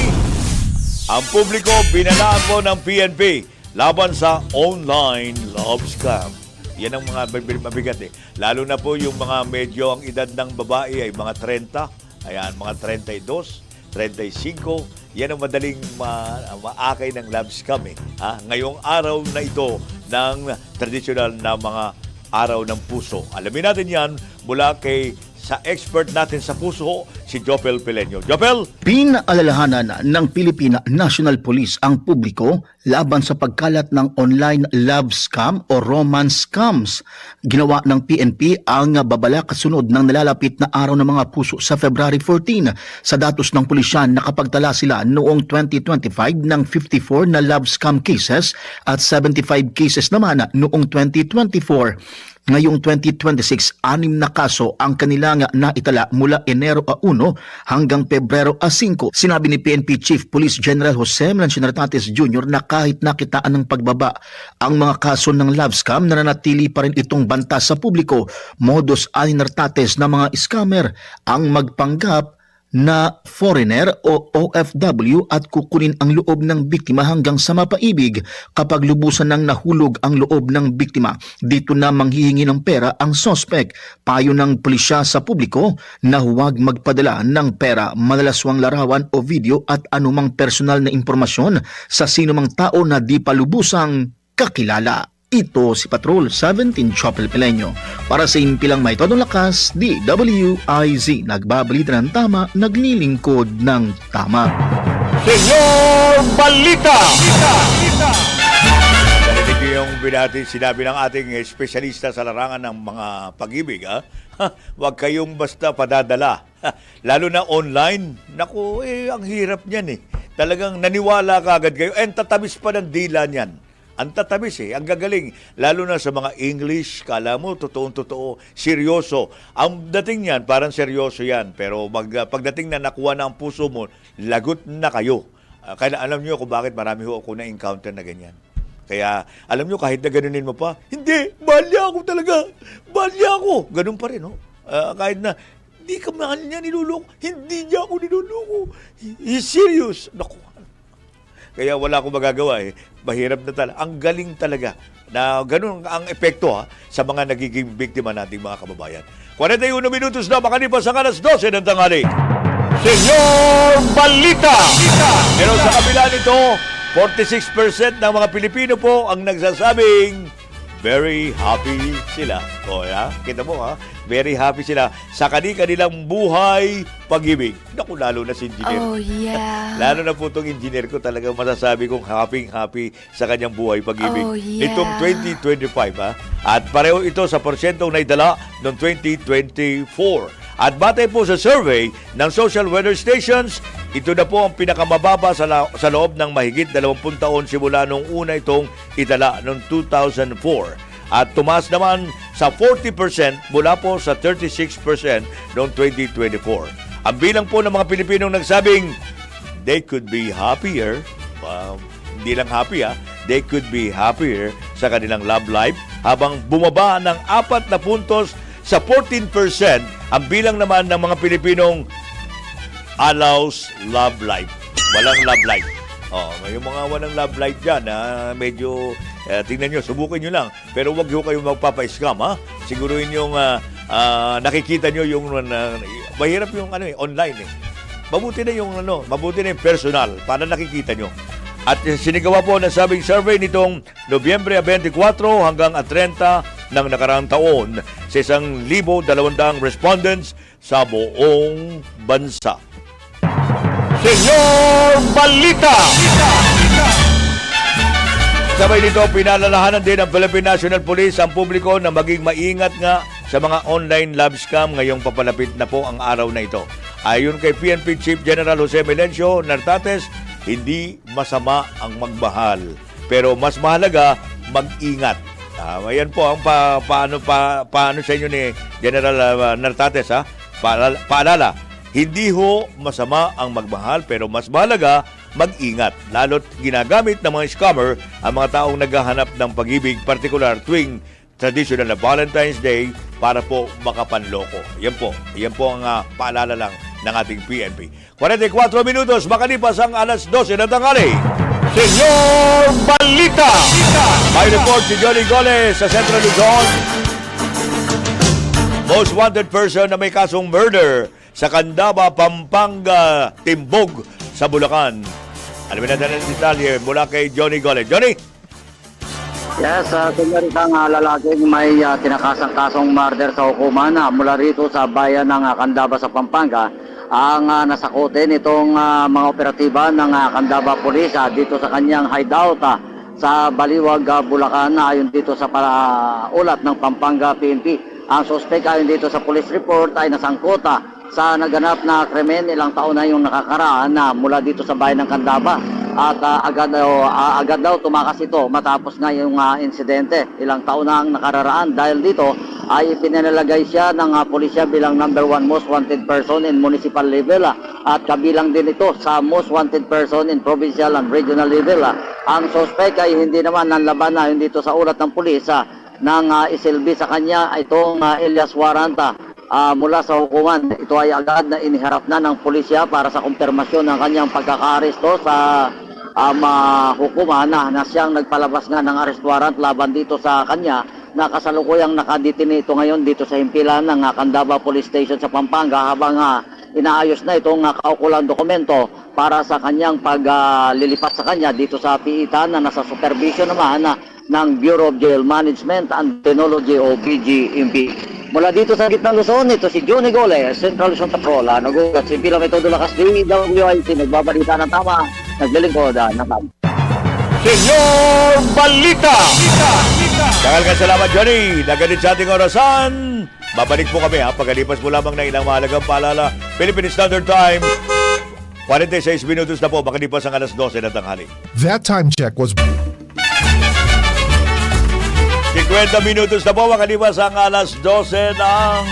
Ang publiko binalaan po ng PNP laban sa online love scam. Yan ang mga mabigat, eh. Lalo na po yung mga medyo ang edad ng babae ay mga 30. Ayan, mga 32, 35. Yan ang madaling maakay ng love scam, eh. Ngayong araw na ito ng traditional na mga araw ng puso. Alamin natin yan mula kay sa expert natin sa puso, si Jopel Pileño. Jopel! Pinaalalahanan ng Philippine National Police ang publiko laban sa pagkalat ng online love scam o romance scams. Ginawa ng PNP ang babala kasunod ng nalalapit na araw ng mga puso sa February 14. Sa datos ng pulisyan, nakapagtala sila noong 2025 ng 54 na love scam cases at 75 cases naman noong 2024. Ngayong 2026, 6 na kaso ang kanilang naitala mula Enero 1 hanggang Pebrero 5. Sinabi ni PNP Chief Police General Jose Melancio Nartates Jr. na kahit nakitaan ng pagbaba ang mga kaso ng love scam, nananatili pa rin itong banta sa publiko. Modus ani Nartates na mga scammer ang magpanggap na foreigner o OFW at kukunin ang loob ng biktima hanggang sa mapaibig. Kapag lubusan ng nahulog ang loob ng biktima, dito na manghihingi ng pera ang suspect. Payo ng pulisya sa publiko na huwag magpadala ng pera, malalaswang larawan o video at anumang personal na impormasyon sa sinumang tao na di pa lubusang kakilala. Ito si Patrol 17 Chopel Pileño. Para sa impilang may todong lakas, DWIZ. Nagbabalita ng tama, naglilingkod ng tama. Senyor Balita! Narinig niyo yung sinabi ng ating espesyalista sa larangan ng mga pag-ibig, ha? Huwag kayong basta padadala. Lalo na online. Naku, ang hirap niyan, eh. Talagang naniwala ka agad kayo. And tatamis pa ng dila niyan. Ang tatamis, eh, ang gagaling. Lalo na sa mga English, kala mo, totoong-totoo, seryoso. Ang dating niyan, parang seryoso yan. Pero pagdating na nakuha na ang puso mo, lagot na kayo. Kaya alam niyo kung bakit marami ho ako na-encounter na ganyan. Kaya, alam nyo, kahit na ganunin mo pa, hindi, mahal niya ako talaga. Mahal niya ako. Ganun pa rin, no? Kahit na, hindi ka mahal niya, niluloko. Hindi niya ako niluloko. He's serious. Naku. Kaya wala akong magagawa eh. Mahirap na talaga. Ang galing talaga na ganun ang epekto sa mga nagiging biktima nating mga kababayan. 41 minutos na makalipas ang alas 12 ng tanghali. Senyor Balita! Pero sa kabila nito, 46% ng mga Pilipino po ang nagsasabing very happy sila. O kita mo very happy sila sa kanilang buhay pag-ibig. Naku, lalo na si engineer. Oh, yeah. Lalo na po itong engineer ko talagang masasabi kong happy sa kanyang buhay pag-ibig. Oh, yeah. Itong 2025 At pareho ito sa porsyentong naidala noong 2024. At batay po sa survey ng social weather stations, ito na po ang pinakamababa sa loob ng mahigit 20 taon simula nung una itong itala noong 2004. At tumaas naman sa 40% mula po sa 36% noong 2024. Ang bilang po ng mga Pilipinong nagsabing they could be happier, hindi lang happy they could be happier sa kanilang love life, habang bumaba ng 4 na puntos sa 14% ang bilang naman ng mga Pilipinong allows love life. Walang love life. Yung mga walang love life dyan, medyo, tingnan nyo, subukin nyo lang. Pero wag nyo kayong magpapa-scam, Siguruhin yung nakikita nyo yung, mahirap yung online Mabuti na yung, mabuti na yung personal para nakikita nyo. At sinigawa po ng sabing survey nitong Nobyembre 24 hanggang 30 ng nakaraang taon sa 1,200 respondents sa buong bansa. Senyor Balita! Sabay nito, pinalalahanan din ng Philippine National Police ang publiko na maging maingat nga sa mga online love scam ngayong papalapit na po ang araw na ito. Ayon kay PNP Chief General Jose Melencio Nartates, hindi masama ang magmahal, pero mas mahalaga mag-ingat. Ayan po ang paano sa inyo ni General Nartates Paalala, hindi ho masama ang magmahal, pero mas mahalaga mag-ingat. Lalo't ginagamit ng mga scammer ang mga taong naghahanap ng pag-ibig, partikular tuwing traditional na Valentine's Day para po makapanloko. Yan po ang paalala lang ng ating PNP. 44 minutos, makalipas ang alas 12 ng tanghali. Senyor Balita! May report si Johnny Gole sa Central Luzon. Most wanted person na may kasong murder sa Candaba, Pampanga, Timbog sa Bulacan. Alamin natin ang detalye mula kay Johnny Gole. Johnny! Yes, senyor, isang lalaking may tinakasang kasong murder sa hukuman mula rito sa bayan ng Candaba sa Pampanga ang nasakutin itong mga operatiba ng Candaba Police dito sa kanyang hideout sa Baliwag, Bulacan, ayon dito sa ulat ng Pampanga PNP. Ang suspect ayon dito sa police report ay nasangkot sa naganap na krimen ilang taon na yung nakakaraan mula dito sa bayan ng Candaba. At agad daw tumakas ito matapos nga yung insidente. Ilang taon na ang nakararaan dahil dito ay pinanalagay siya ng pulisya bilang number 1 most wanted person in municipal level at kabilang din ito sa most wanted person in provincial and regional level. Ang suspect ay hindi naman nanlaban na dito sa ulat ng pulis ng isilbi sa kanya itong Elias Warranta mula sa hukuman. Ito ay agad na iniharap na ng pulisya para sa kumpirmasyon ng kanyang pagkakaaresto sa hukuman na siyang nagpalabas nga ng arrest warrant laban dito sa kanya na kasalukuyang nakadetine ito ngayon dito sa himpilan ng Candaba Police Station sa Pampanga habang inaayos na itong kaukulang dokumento para sa kanyang paglilipat sa kanya dito sa piitan na nasa supervision naman ng Bureau of Jail Management and Technology o BGMP. Mula dito sa gitnang Luzon, ito si Johnny Gole, Central Luzon Patrol. Nagugat si Pila Metodo Lakas DWIC, nagbabalita ng tama, naglilingkod ng tama. Senyor Balita! Daghang salamat, Johnny. Naganit sa ating orasan. Babalik po kami pagkalipas mo lamang ng ilang mahalagang paalala. Philippine Standard Time, 46 minutos na po, makalipas ang alas 12 ng tanghali. That time check was 50 minutos na po, makalipas ang alas 12 ng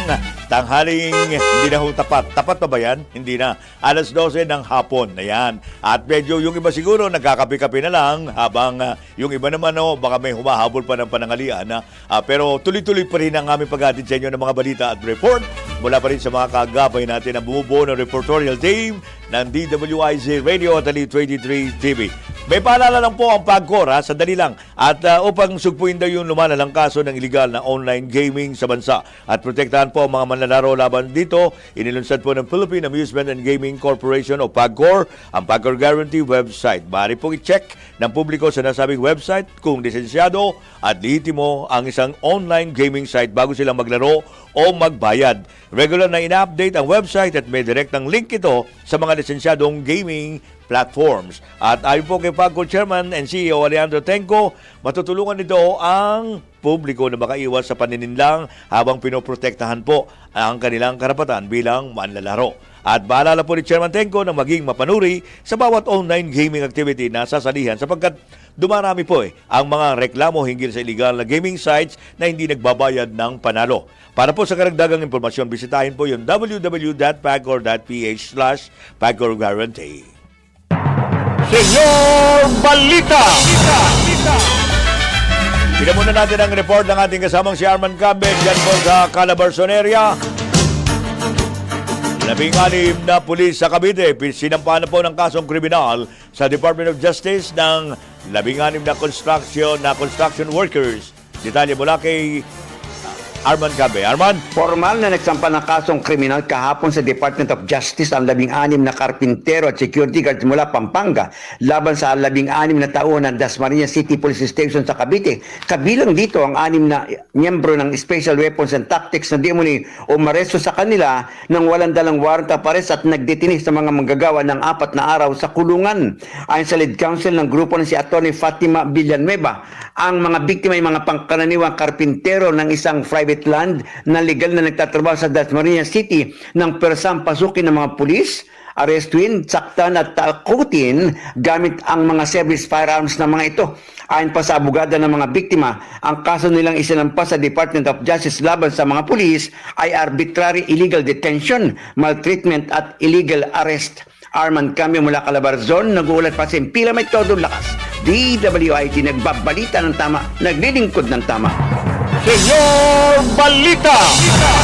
tanghaling hindi na ho tapat. Tapat pa ba yan? Hindi na. Alas 12 ng hapon. Ayan. At medyo yung iba siguro nagkakape-kape na lang habang yung iba naman baka may humahabol pa ng panangalian. Pero tuloy-tuloy pa rin ang aming pag-atid sa inyo ng mga balita at report. Mula pa rin sa mga kagabay natin na bumubuo ng reportorial team ng DWIZ Radio at Ali 23 TV. May paalala lang po ang PAGCOR, sandali lang. At upang sugpuin daw yung lumalalang kaso ng illegal na online gaming sa bansa at protektahan po ang mga manlalaro laban dito, inilunsad po ng Philippine Amusement and Gaming Corporation o PAGCOR ang PAGCOR Guarantee website. Maaari po i-check ng publiko sa nasabing website kung lisensyado at lehitimo ang isang online gaming site bago silang maglaro o magbayad. Regular na ina-update ang website at may direktang link ito sa mga lisensyadong gaming platforms. At ayon po kay PAGCOR Chairman and CEO Alejandro Tenco, matutulungan nito ang publiko na makaiwas sa panininlang habang pinoprotektahan po ang kanilang karapatan bilang manlalaro. At baalala po ni Chairman Tenco na maging mapanuri sa bawat online gaming activity na sasalihan sapagkat dumarami po ang mga reklamo hinggil sa illegal na gaming sites na hindi nagbabayad ng panalo. Para po sa karagdagang impormasyon, bisitahin po yung www.pagcor.ph/PAGCOR Guarantee. Senyor Balita! Pinamunan natin ang report ng ating kasamang si Arman Cambe dyan po sa Calabarzon area. 16 na pulis sa Cavite, sinampahan na po ng kasong kriminal sa Department of Justice ng 16 na construction workers. Detalye mula kay Arman Cambe. Arman? Formal na nagsampa ng kasong kriminal kahapon sa Department of Justice ang 16 na karpintero at security guards mula Pampanga laban sa 16 na taon ng Dasmariñas City Police Station sa Cavite. Kabilang dito ang 6 na miyembro ng Special Weapons and Tactics na di umani umaresto sa kanila nang walang dalang warrant of arrest at nagdetinis sa mga manggagawa ng 4 na araw sa kulungan. Ayon sa lead counsel ng grupo na si Atty. Fatima Villanueva, ang mga biktima ay mga pangkaraniwang karpintero ng isang private land na legal na nagtatrabaho sa Dasmariñas City ng persang pasukin ng mga pulis, arestuin, saktan at takutin gamit ang mga service firearms ng mga ito. Ayon pa sa abogada ng mga biktima, ang kaso nilang isinampas sa Department of Justice laban sa mga pulis ay arbitrary illegal detention, maltreatment at illegal arrest. Arman Cambe mula Calabarzon, nag-uulat pa si Pila May Todo Lakas. DWIT nagbabalita ng tama, naglilingkod ng tama. Senyor Balita!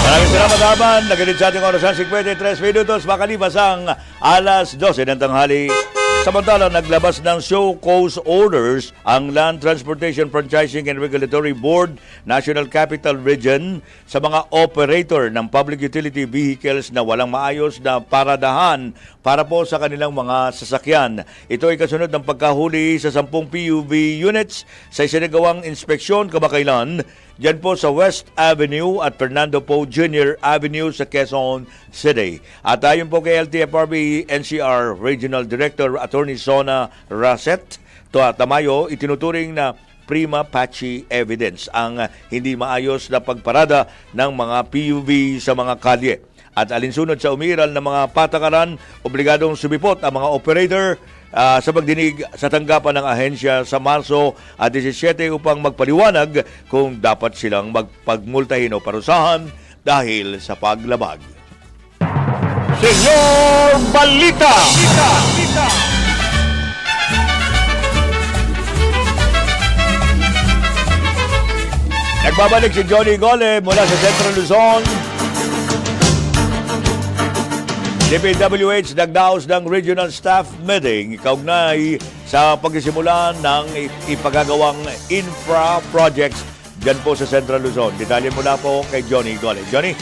Maraming salamat, Arman. Naganit sa ating orasan 53 minutos makalipas ang alas 12 ng tanghali. Samantala, naglabas ng show cause orders ang Land Transportation Franchising and Regulatory Board National Capital Region sa mga operator ng public utility vehicles na walang maayos na paradahan para po sa kanilang mga sasakyan. Ito ay kasunod ng pagkahuli sa 10 PUV units sa isinagawang inspeksyon kamakailan diyan po sa West Avenue at Fernando Poe Jr. Avenue sa Quezon City. At ayon po kay LTFRB NCR Regional Director Attorney Sona Raset Tamayo, itinuturing na prima facie evidence ang hindi maayos na pagparada ng mga PUV sa mga kalye. At alinsunod sa umiral ng mga patakaran, obligadong sumipot ang mga operator sa pagdinig sa tanggapan ng ahensya sa Marso at 17 upang magpaliwanag kung dapat silang magpagmultahin o parusahan dahil sa paglabag. Senyor Balita! Nagbabalik si Johnny Gole mula sa Central Luzon. DPWH nagdaos ng regional staff meeting kaugnay sa pagsisimula ng ipagagawang infra projects dyan po sa Central Luzon. Detalye mula po kay Johnny Gole. Johnny?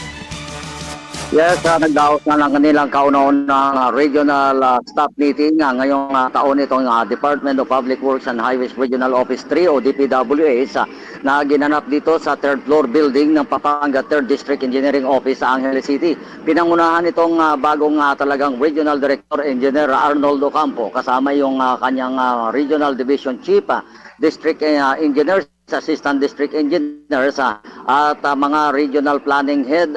Yes, nagdaos na lang kanilang kauna-unang regional staff meeting ngayong taon itong Department of Public Works and Highways Regional Office 3 o DPWH na ginanap dito sa 3rd floor building ng Pampanga 3rd District Engineering Office sa Angeles City. Pinangunahan itong bagong talagang Regional Director Engineer Arnoldo Campo kasama yung kanyang Regional Division Chief, District Engineers, Assistant District Engineers at mga Regional Planning Head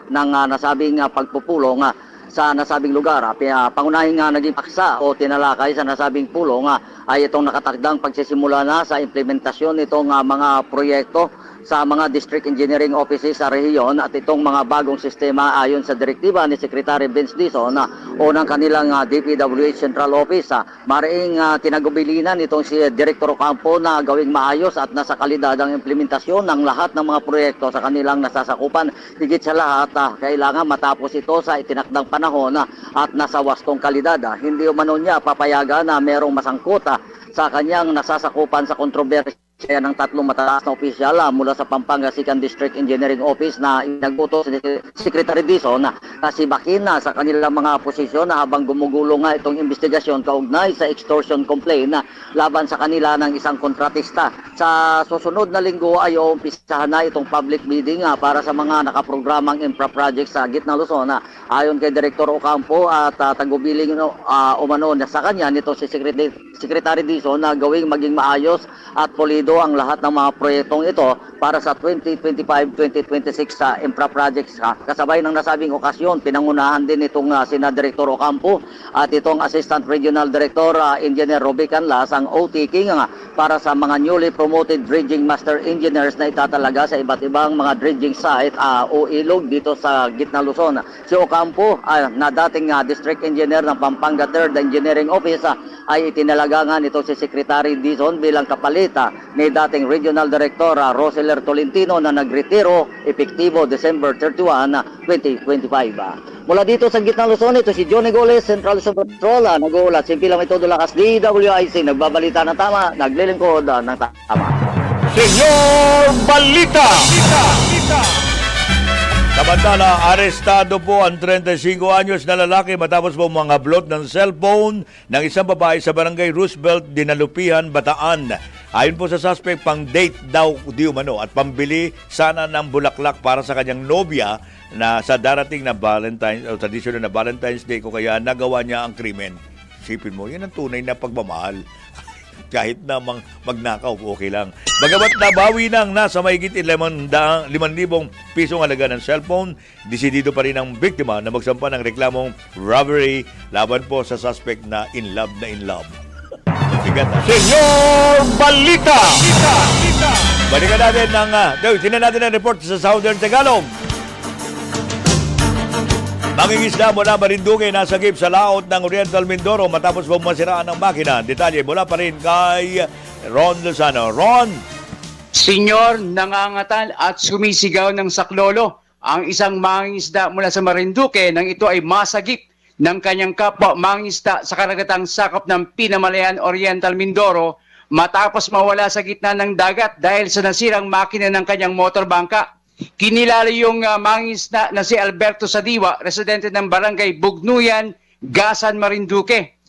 ng nasabing pagpupulong sa nasabing lugar. Pangunahing naging paksa o tinalakay sa nasabing pulong ay itong nakatakdang pagsisimula na sa implementasyon nitong mga proyekto sa mga district engineering offices sa rehiyon at itong mga bagong sistema ayon sa direktiba ni Secretary Vince Dizon na unang kanilang DPWH Central Office. Maring tinagubilinan itong si Director Ocampo na gawing maayos at nasa kalidad ang implementasyon ng lahat ng mga proyekto sa kanilang nasasakupan. Higit sa lahat, kailangan matapos ito sa itinakdang panahon at nasa wastong kalidad. Hindi umano niya papayagan na merong masangkot sa kanyang nasasakupan sa kontrobersya ng tatlong mataas na opisyal mula sa Pampanga 2nd District Engineering Office na inagutos ni Secretary Dizon na si Bakin sa kanilang mga posisyon habang gumugulo nga itong investigasyon kaugnay sa extortion complaint laban sa kanila ng isang kontratista. Sa susunod na linggo ay uumpisahan na itong public bidding para sa mga nakaprogramang infra projects sa Gitna Luzon. Ayon kay Director Ocampo at tagubiling umano sa kanya nito si Secretary Dizon na gawing maging maayos at polido ang lahat ng mga proyektong ito para sa 2025-2026 sa infra projects. Kasabay ng nasabing okasyon, pinangunahan din itong sina Director Ocampo at itong Assistant Regional Director Engineer Roby Canlas ang OT-king para sa mga newly promoted dredging master engineers na itatalaga sa iba't ibang mga dredging site o ilog dito sa Gitna Luzon. Si Ocampo na dating District Engineer ng Pampanga 3rd Engineering Office ay itinalaga nga nito si Secretary Dizon bilang kapalit ni dating Regional Director Roseler Tolentino na nagretiro epektibo December 31, 2025. Mula dito sa Gitna Luzon, ito si Johnny Goles, Central Luzon Patrol. Nag-uulat, simpilang ito Dulakas, DWIC, nagbabalita ng tama, naglilingkod ng tama. Senyor Balita! Samantala, arestado po ang 35 anyos na lalaki matapos po mga blot ng cellphone ng isang babae sa barangay Roosevelt, Dinalupihan, Bataan. Ayon po sa suspect, pang date daw di umano at pambili sana ng bulaklak para sa kanyang nobya na sa darating na Valentine's o traditional na Valentine's Day ko kaya nagawa niya ang krimen. Sipin mo, yan ang tunay na pagmamahal. Kahit na magnakaw, okay lang. Bagamat nabawi ng nasa mahigit 5,000 pisong halaga ng cellphone, desidido pa rin ang biktima na magsampa ng reklamong robbery laban po sa suspect na in love na in love. Bigat na. Senyor Balita! Balikan natin tinan natin ang report sa Southern Tagalog. Mangingisda mula Marinduque nasagip sa laot ng Oriental Mindoro matapos bumasiraan ng makina. Detalye mula pa rin kay Ron Lozano. Ron! Senyor, nangangatal at sumisigaw ng saklolo ang isang mangingisda mula sa Marinduque nang ito ay masagip ng kanyang kapwa mangingisda sa karagatang sakop ng Pinamalayan Oriental Mindoro matapos mawala sa gitna ng dagat dahil sa nasirang makina ng kanyang motorbangka. Kinilala yung mangingisda na si Alberto Sadiwa, residente ng barangay Bugnuyan, Gasan, Marinduque.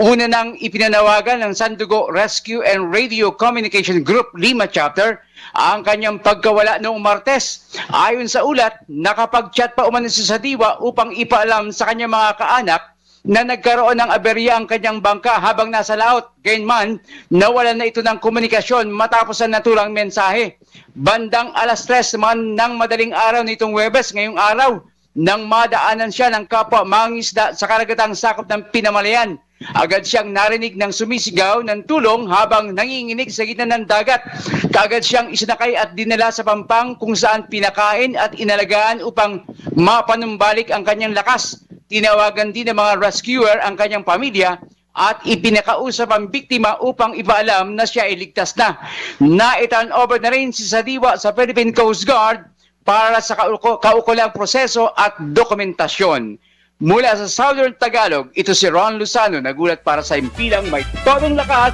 Una nang ipinanawagan ng Sandugo Rescue and Radio Communication Group Lima Chapter ang kanyang pagkawala noong Martes. Ayon sa ulat, nakapag-chat pa umano si Sadiwa upang ipaalam sa kanyang mga kaanak na nagkaroon ng aberya ang kanyang bangka habang nasa laot. Gayunman, nawalan na ito ng komunikasyon matapos ang naturang mensahe. Bandang alas 3 ng madaling araw nitong Huwebes ngayong araw, nang madaanan siya ng kapwa mangingisda sa karagatang sakop ng Pinamalayan. Agad siyang narinig ng sumisigaw ng tulong habang nanginginig sa gitna ng dagat. Kaagad siyang isinakay at dinala sa Pampang kung saan pinakain at inalagaan upang mapanumbalik ang kanyang lakas. Tinawagan din ng mga rescuer ang kanyang pamilya at ipinakausap ang biktima upang ipaalam na siya ay ligtas na. Na-turn over na rin si Sadiwa sa Philippine Coast Guard para sa kaukulang proseso at dokumentasyon. Mula sa Southern Tagalog, ito si Ron Lozano, nagulat para sa Impilang May Todong Lakas,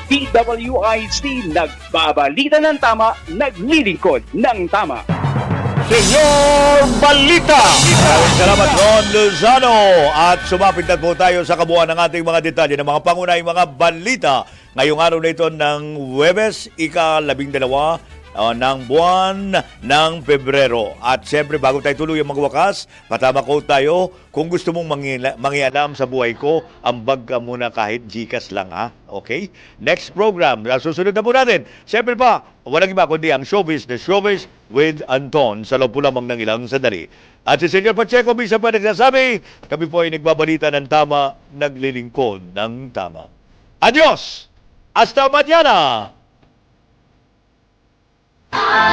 DWIC, nagbabalita ng tama, naglilingkod ng tama. Senyor Balita! Maraming salamat, Ron Lozano. At sumapit na po tayo sa kabuuan ng ating mga detalye ng mga pangunahing mga balita ngayong araw na ito ng Huwebes, ika-12 ng buwan ng Pebrero. At siyempre, bago tayo tuluyang magwakas, patama ko tayo, kung gusto mong mangialam sa buhay ko, ambag ka muna kahit Gcash lang, ha? Okay? Next program, susunod na po natin. Siyempre pa, walang iba kundi ang Showbiz, The Showbiz with Anton, sa loob po lamang ng ilang sandali. At si Senyor Pacheco, bisa pa nagsasabi, kami po ay nagbabalita ng tama, naglilingkod ng tama. Adios! Hasta mañana!